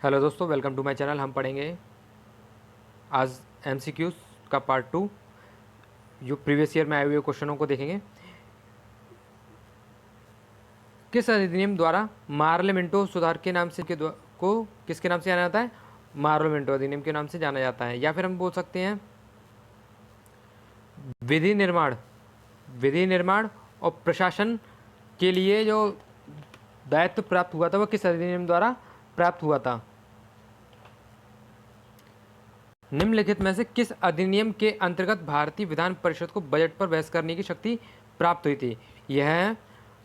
Hello दोस्तों, welcome to my channel. हम पढ़ेंगे आज एमसीक्यूज का पार्ट 2। जो प्रीवियस ईयर में आए हुए क्वेश्चनों को देखेंगे। किस अधिनियम द्वारा मार्लिमेंटो सुधार के नाम से को किसके नाम से जाना जाता है? मार्लिमेंटो अधिनियम के नाम से जाना जाता है। या फिर हम बोल सकते हैं विधि निर्माण विधि निर्माण और प्रशासन के लिए जो दायित्व प्राप्त हुआ था वो किस अधिनियम द्वारा प्राप्त हुआ था? निम्नलिखित में से किस अधिनियम के अंतर्गत भारतीय विधान परिषद को बजट पर बहस करने की शक्ति प्राप्त हुई थी? यह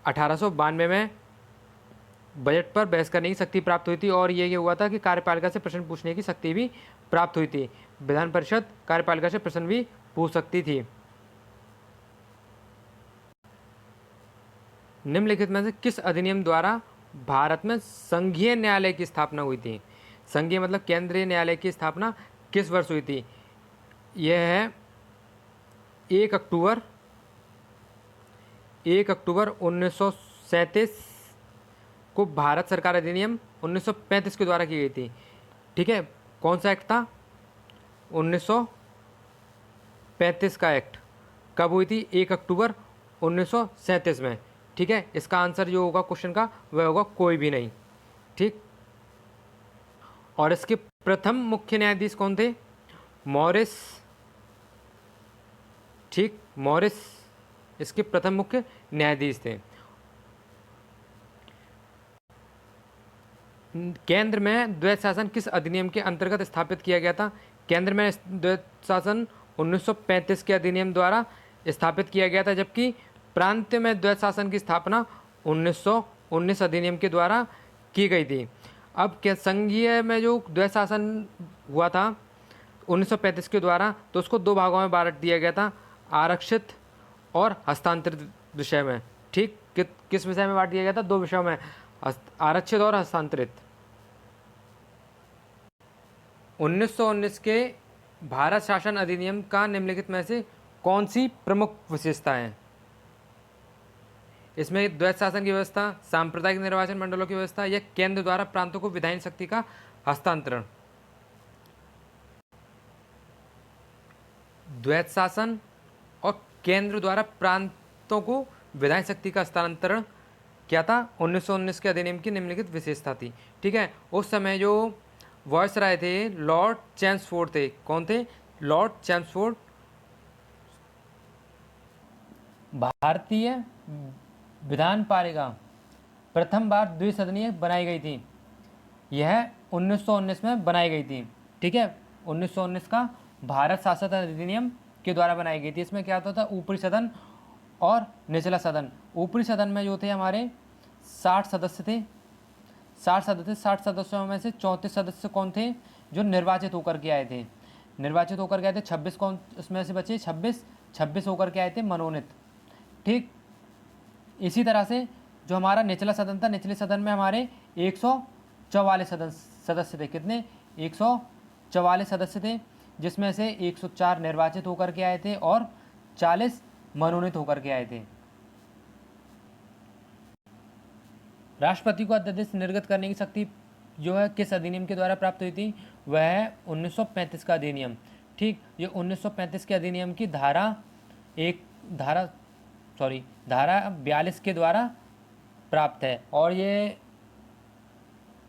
1892 में बजट पर बहस करने की शक्ति प्राप्त हुई थी। और ये हुआ था कि कार्यपालिका से प्रश्न पूछने की शक्ति भी प्राप्त हुई थी। विधान परिषद कार्यपालिका से प्रश्न भी पूछ सकती थी। निम्नलिखित में से किस अधिनियम द्वारा भारत में संघीय न्यायालय की स्थापना हुई थी? संघीय मतलब केंद्रीय न्यायालय की स्थापना किस वर्ष हुई थी? यह है 1 अक्टूबर 1937 को भारत सरकार अधिनियम 1935 के द्वारा की गई थी। ठीक है, कौन सा एक्ट था? 1935 का एक्ट कब हुई थी? 1 अक्टूबर 1937 में। ठीक है, इसका आंसर जो होगा क्वेश्चन का वह होगा कोई भी नहीं। ठीक, और इसके प्रथम मुख्य न्यायाधीश कौन थे? मॉरिस। ठीक, मॉरिस इसके प्रथम मुख्य न्यायाधीश थे। केंद्र में द्वैत शासन किस अधिनियम के अंतर्गत स्थापित किया गया था? केंद्र में द्वैत शासन 1935 के अधिनियम द्वारा स्थापित किया गया था, जबकि प्रांत में द्वैत शासन की स्थापना 1919 अधिनियम के द्वारा की गई थी। अब क्या संघीय में जो द्वैत शासन हुआ था 1935 के द्वारा, तो उसको दो भागों में बांट दिया गया था, आरक्षित और हस्तांतरित विषय में। ठीक, किस विषय में बांट दिया गया था? दो विषयों में, आरक्षित और हस्तांतरित। 1919 के भारत शासन अधिनियम का निम्नलिखित में से कौन सी प्रमुख विशेषता है? इसमें द्वैत शासन की व्यवस्था, सांप्रदायिक निर्वाचन मंडलों की व्यवस्था या केंद्र द्वारा प्रांतों को विधायी शक्ति का हस्तांतरण। द्वैत शासन और केंद्र द्वारा प्रांतों को विधायी शक्ति का हस्तांतरण क्या था? 1919 के अधिनियम की निम्नलिखित विशेषता थी। ठीक है, उस समय जो वॉइस राय थे लॉर्ड चैम्सफोर्ड थे। कौन थे? Lord Chelmsford. भारतीय विधान पालिका प्रथम बार द्विसदनीय बनाई गई थी। यह 1919 में बनाई गई थी। ठीक है, 1919 का भारत शासन अधिनियम के द्वारा बनाई गई थी। इसमें क्या होता था? ऊपरी सदन और निचला सदन। ऊपरी सदन में जो थे हमारे 60 सदस्य थे। 60 सदस्यों में से 34 सदस्य कौन थे? जो निर्वाचित होकर के आए थे। निर्वाचित होकर के आए थे 26। कौन उसमें से बचे? 26 होकर के आए थे मनोनीत। ठीक, इसी तरह से जो हमारा निचला सदन था, निचले सदन में हमारे 144 सदस्य थे। कितने? 144 सदस्य थे, जिसमें से 104 निर्वाचित होकर के आए थे और 40 मनोनीत होकर के आए थे। राष्ट्रपति को अध्यादेश निर्गत करने की शक्ति जो है किस अधिनियम के द्वारा प्राप्त हुई थी? वह है 1935 का अधिनियम। ठीक, ये 1935 के अधिनियम की धारा 42 के द्वारा प्राप्त है। और ये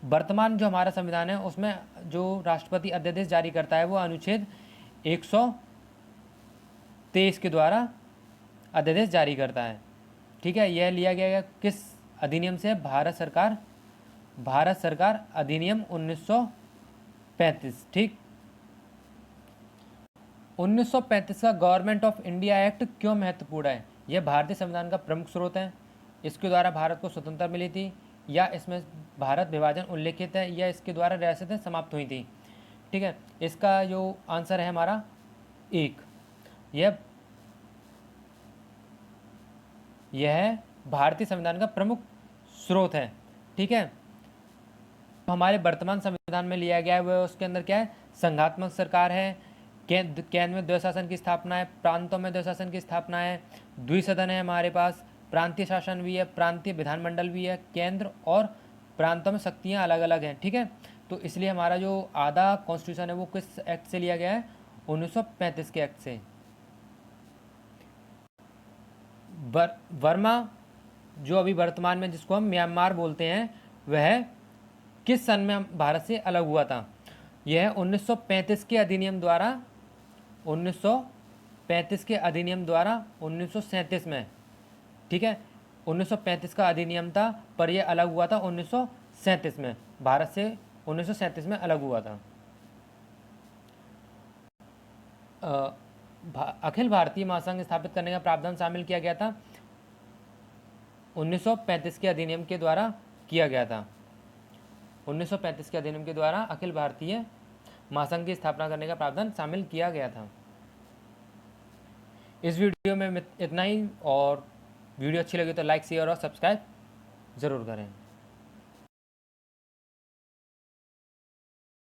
वर्तमान जो हमारा संविधान है उसमें जो राष्ट्रपति अध्यादेश जारी करता है वो अनुच्छेद 123 के द्वारा अध्यादेश जारी करता है। ठीक है, यह लिया गया किस अधिनियम से? भारत सरकार अधिनियम 1935। ठीक, 1935 का गवर्नमेंट ऑफ इंडिया एक्ट क्यों महत्वपूर्ण है? यह भारतीय संविधान का प्रमुख स्रोत है। इसके द्वारा भारत को स्वतंत्रता मिली थी, या इसमें भारत विभाजन उल्लेखित है, या इसके द्वारा रियासतें समाप्त हुई थी। ठीक है, इसका जो आंसर है हमारा 1, यह भारतीय संविधान का प्रमुख स्रोत है। ठीक है, हमारे वर्तमान संविधान में लिया गया है वह उसके अंदर क्या है? संघात्मक सरकार है, केंद्र में द्वैत शासन की स्थापना है, प्रांतों में द्वैत शासन की स्थापना है, द्विसदन है हमारे पास, प्रांतीय शासन भी है, प्रांतीय विधानमंडल भी है, केंद्र और प्रांतों में शक्तियाँ अलग अलग हैं। ठीक है, तो इसलिए हमारा जो आधा कॉन्स्टिट्यूशन है वो किस एक्ट से लिया गया है, 1935 के एक्ट से। वर्मा जो अभी वर्तमान में जिसको हम म्यांमार बोलते हैं, वह किस सन में भारत से अलग हुआ था? यह 1935 के अधिनियम द्वारा 1935 के अधिनियम द्वारा 1937 में, ठीक है, 1935 का अधिनियम था, पर यह अलग हुआ था 1937 में, भारत से 1937 में अलग हुआ था। अखिल भारतीय महासंघ स्थापित करने का प्रावधान शामिल किया गया था 1935 के अधिनियम के द्वारा किया गया था। 1935 के अधिनियम के द्वारा अखिल भारतीय महासंघ की स्थापना करने का प्रावधान शामिल किया गया था। इस वीडियो में इतना ही, और वीडियो अच्छी लगी तो लाइक शेयर और सब्सक्राइब ज़रूर करें।